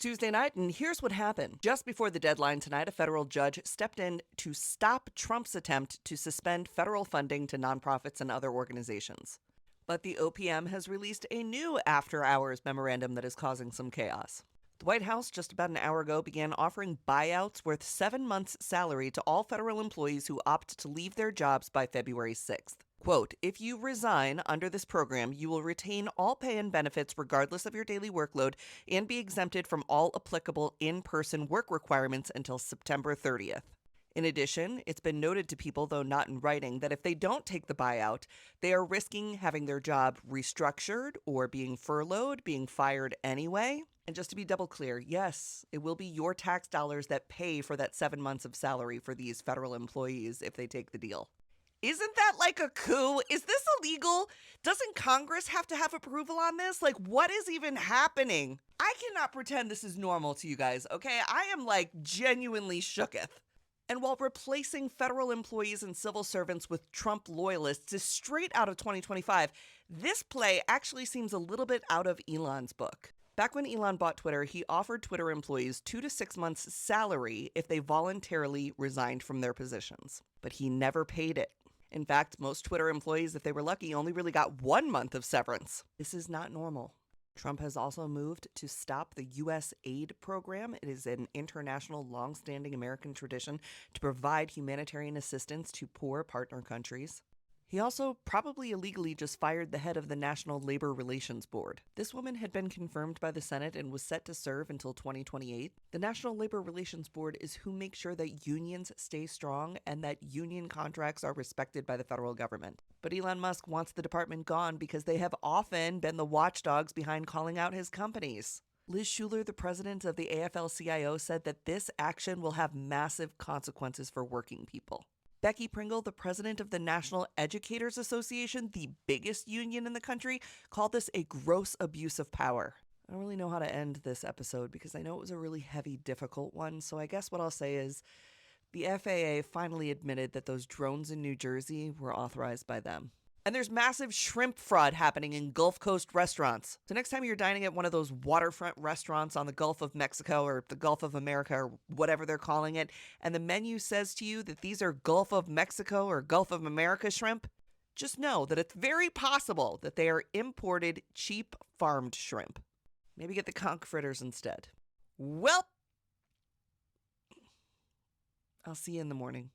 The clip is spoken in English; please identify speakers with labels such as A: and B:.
A: Tuesday night, and here's what happened. Just before the deadline tonight, a federal judge stepped in to stop Trump's attempt to suspend federal funding to nonprofits and other organizations. But the OPM has released a new after-hours memorandum that is causing some chaos. The White House, just about an hour ago, began offering buyouts worth 7 months' salary to all federal employees who opt to leave their jobs by February 6th. Quote, if you resign under this program, you will retain all pay and benefits regardless of your daily workload and be exempted from all applicable in-person work requirements until September 30th. In addition, it's been noted to people, though not in writing, that if they don't take the buyout, they are risking having their job restructured or being furloughed, being fired anyway. And just to be double clear, yes, it will be your tax dollars that pay for that 7 months of salary for these federal employees if they take the deal. Isn't that like a coup? Is this illegal? Doesn't Congress have to have approval on this? Like, what is even happening? I cannot pretend this is normal to you guys, okay? I am like genuinely shooketh. And while replacing federal employees and civil servants with Trump loyalists is straight out of 2025, this play actually seems a little bit out of Elon's book. Back when Elon bought Twitter, he offered Twitter employees 2 to 6 months' salary if they voluntarily resigned from their positions. But he never paid it. In fact, most Twitter employees, if they were lucky, only really got 1 month of severance. This is not normal. Trump has also moved to stop the U.S. aid program. It is an international, long-standing American tradition to provide humanitarian assistance to poor partner countries. He also probably illegally just fired the head of the National Labor Relations Board. This woman had been confirmed by the Senate and was set to serve until 2028. The National Labor Relations Board is who makes sure that unions stay strong and that union contracts are respected by the federal government. But Elon Musk wants the department gone because they have often been the watchdogs behind calling out his companies. Liz Schuler, the president of the AFL-CIO, said that this action will have massive consequences for working people. Becky Pringle, the president of the National Educators Association, the biggest union in the country, called this a gross abuse of power. I don't really know how to end this episode because I know it was a really heavy, difficult one, so I guess what I'll say is the FAA finally admitted that those drones in New Jersey were authorized by them. And there's massive shrimp fraud happening in Gulf Coast restaurants. So next time you're dining at one of those waterfront restaurants on the Gulf of Mexico or the Gulf of America or whatever they're calling it, and the menu says to you that these are Gulf of Mexico or Gulf of America shrimp, just know that it's very possible that they are imported, cheap, farmed shrimp. Maybe get the conch fritters instead. Well, I'll see you in the morning.